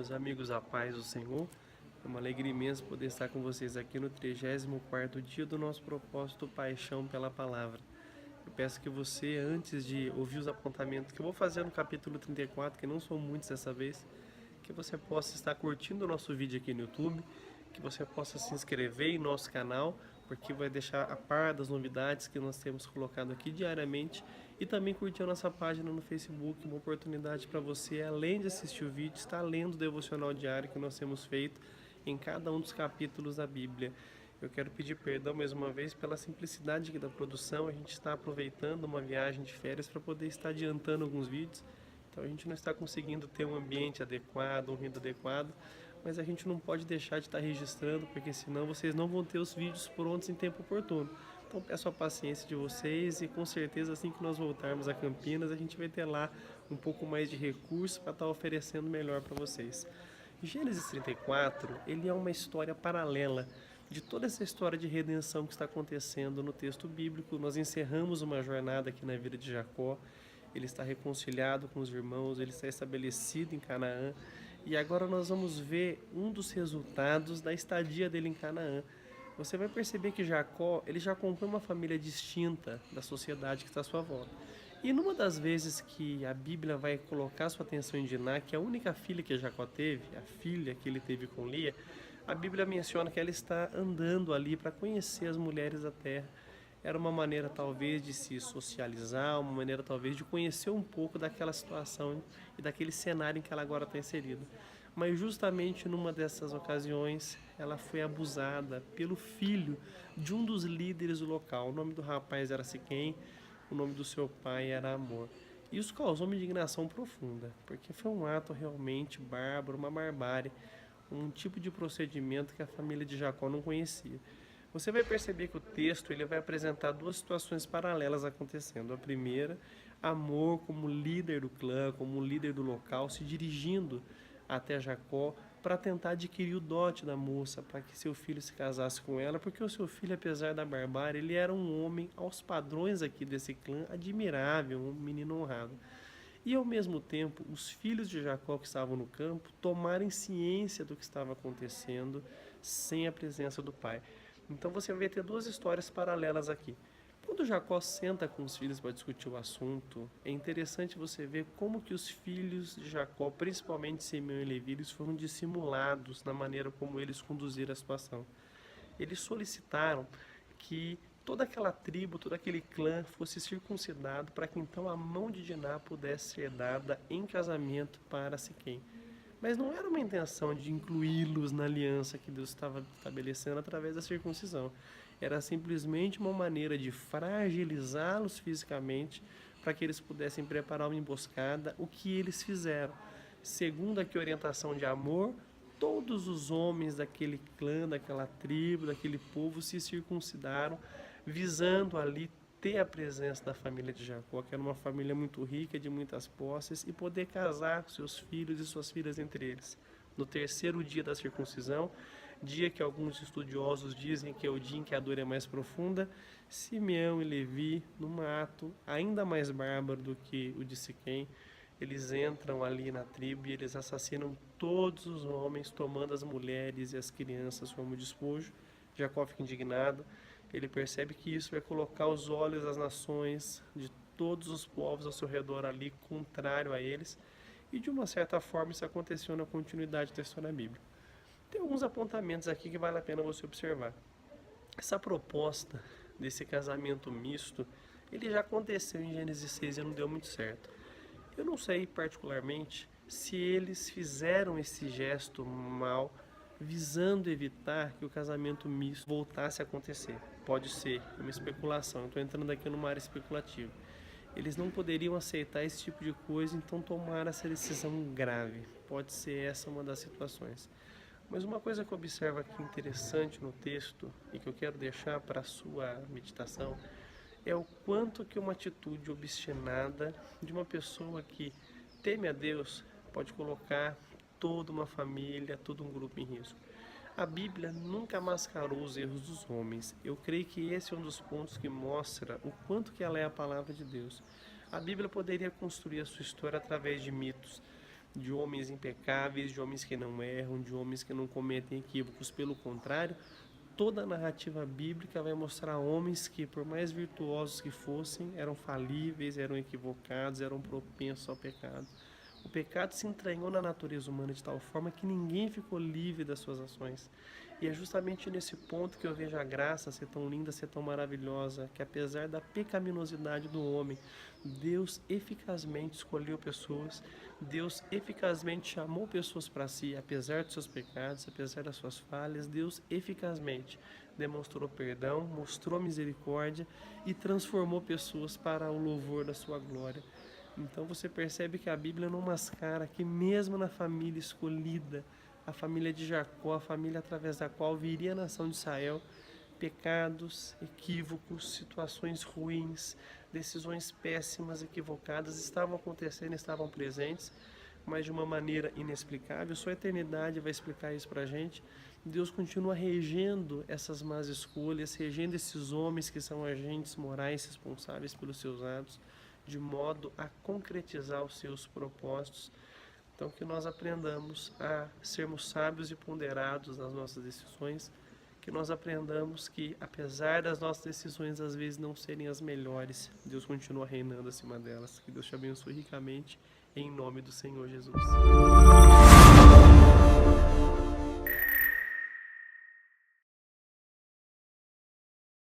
meus amigos, a paz do Senhor. É uma alegria imensa poder estar com vocês aqui no 34º dia do nosso propósito Paixão pela Palavra. Eu peço que você, antes de ouvir os apontamentos que eu vou fazer no capítulo 34, que não são muitos dessa vez, que você possa estar curtindo o nosso vídeo aqui no YouTube, que você possa se inscrever em nosso canal, porque vai deixar a par das novidades que nós temos colocado aqui diariamente, e também curtir a nossa página no Facebook, uma oportunidade para você, além de assistir o vídeo, estar lendo o devocional diário que nós temos feito em cada um dos capítulos da Bíblia. Eu quero pedir perdão mais uma vez pela simplicidade aqui da produção. A gente está aproveitando uma viagem de férias para poder estar adiantando alguns vídeos. Então a gente não está conseguindo ter um ambiente adequado, um ruído adequado, mas a gente não pode deixar de estar registrando, porque senão vocês não vão ter os vídeos prontos em tempo oportuno. Então peço a paciência de vocês e com certeza assim que nós voltarmos a Campinas a gente vai ter lá um pouco mais de recursos para estar oferecendo melhor para vocês. Gênesis 34, ele é uma história paralela de toda essa história de redenção que está acontecendo no texto bíblico. Nós encerramos uma jornada aqui na vida de Jacó. Ele está reconciliado com os irmãos, ele está estabelecido em Canaã. E agora nós vamos ver um dos resultados da estadia dele em Canaã. Você vai perceber que Jacó, ele já compõe uma família distinta da sociedade que está à sua volta. E numa das vezes que a Bíblia vai colocar sua atenção em Diná, que é a única filha que Jacó teve, a filha que ele teve com Lia, a Bíblia menciona que ela está andando ali para conhecer as mulheres da terra. Era uma maneira talvez de se socializar, uma maneira talvez de conhecer um pouco daquela situação e daquele cenário em que ela agora está inserida. Mas justamente numa dessas ocasiões, ela foi abusada pelo filho de um dos líderes do local. O nome do rapaz era Siquém, o nome do seu pai era Amor. Isso causou uma indignação profunda, porque foi um ato realmente bárbaro, uma barbárie, um tipo de procedimento que a família de Jacó não conhecia. Você vai perceber que o texto ele vai apresentar duas situações paralelas acontecendo. A primeira, Amor como líder do clã, como líder do local, se dirigindo até Jacó para tentar adquirir o dote da moça, para que seu filho se casasse com ela, porque o seu filho, apesar da barbárie, ele era um homem aos padrões aqui desse clã admirável, um menino honrado. E ao mesmo tempo, os filhos de Jacó que estavam no campo tomarem ciência do que estava acontecendo sem a presença do pai. Então você vai ter duas histórias paralelas aqui. Quando Jacó senta com os filhos para discutir o assunto, é interessante você ver como que os filhos de Jacó, principalmente Simeão e Levi, eles foram dissimulados na maneira como eles conduziram a situação. Eles solicitaram que toda aquela tribo, todo aquele clã fosse circuncidado para que então a mão de Diná pudesse ser dada em casamento para Siquém. Mas não era uma intenção de incluí-los na aliança que Deus estava estabelecendo através da circuncisão. Era simplesmente uma maneira de fragilizá-los fisicamente para que eles pudessem preparar uma emboscada, o que eles fizeram. Segundo aqui a orientação de Amor, todos os homens daquele clã, daquela tribo, daquele povo se circuncidaram, visando ali ter a presença da família de Jacó, que era uma família muito rica, de muitas posses, e poder casar com seus filhos e suas filhas entre eles. No terceiro dia da circuncisão, dia que alguns estudiosos dizem que é o dia em que a dor é mais profunda, Simeão e Levi, num ato ainda mais bárbaro do que o de Siquém, eles entram ali na tribo e eles assassinam todos os homens, tomando as mulheres e as crianças como despojo. Jacó fica indignado, ele percebe que isso vai colocar os olhos das nações, de todos os povos ao seu redor ali, contrário a eles, e de uma certa forma isso aconteceu na continuidade da história bíblica. Tem alguns apontamentos aqui que vale a pena você observar. Essa proposta desse casamento misto, ele já aconteceu em Gênesis 6 e não deu muito certo. Eu não sei particularmente se eles fizeram esse gesto mal visando evitar que o casamento misto voltasse a acontecer. Pode ser, é uma especulação, eu estou entrando aqui numa área especulativa. Eles não poderiam aceitar esse tipo de coisa, então tomaram essa decisão grave. Pode ser essa uma das situações. Mas uma coisa que eu observo aqui interessante no texto e que eu quero deixar para a sua meditação é o quanto que uma atitude obstinada de uma pessoa que teme a Deus pode colocar toda uma família, todo um grupo em risco. A Bíblia nunca mascarou os erros dos homens. Eu creio que esse é um dos pontos que mostra o quanto que ela é a palavra de Deus. A Bíblia poderia construir a sua história através de mitos, de homens impecáveis, de homens que não erram, de homens que não cometem equívocos. Pelo contrário, toda a narrativa bíblica vai mostrar homens que, por mais virtuosos que fossem, eram falíveis, eram equivocados, eram propensos ao pecado. O pecado se entranhou na natureza humana de tal forma que ninguém ficou livre das suas ações. E é justamente nesse ponto que eu vejo a graça ser tão linda, ser tão maravilhosa, que apesar da pecaminosidade do homem, Deus eficazmente escolheu pessoas, Deus eficazmente chamou pessoas para si, apesar dos seus pecados, apesar das suas falhas, Deus eficazmente demonstrou perdão, mostrou misericórdia e transformou pessoas para o louvor da sua glória. Então você percebe que a Bíblia não mascara que mesmo na família escolhida, a família de Jacó, a família através da qual viria a nação de Israel, pecados, equívocos, situações ruins, decisões péssimas, equivocadas estavam acontecendo, estavam presentes, mas de uma maneira inexplicável. Só a eternidade vai explicar isso para a gente. Deus continua regendo essas más escolhas, regendo esses homens que são agentes morais responsáveis pelos seus atos, de modo a concretizar os seus propósitos. Então, que nós aprendamos a sermos sábios e ponderados nas nossas decisões, que nós aprendamos que, apesar das nossas decisões às vezes não serem as melhores, Deus continua reinando acima delas. Que Deus te abençoe ricamente, em nome do Senhor Jesus.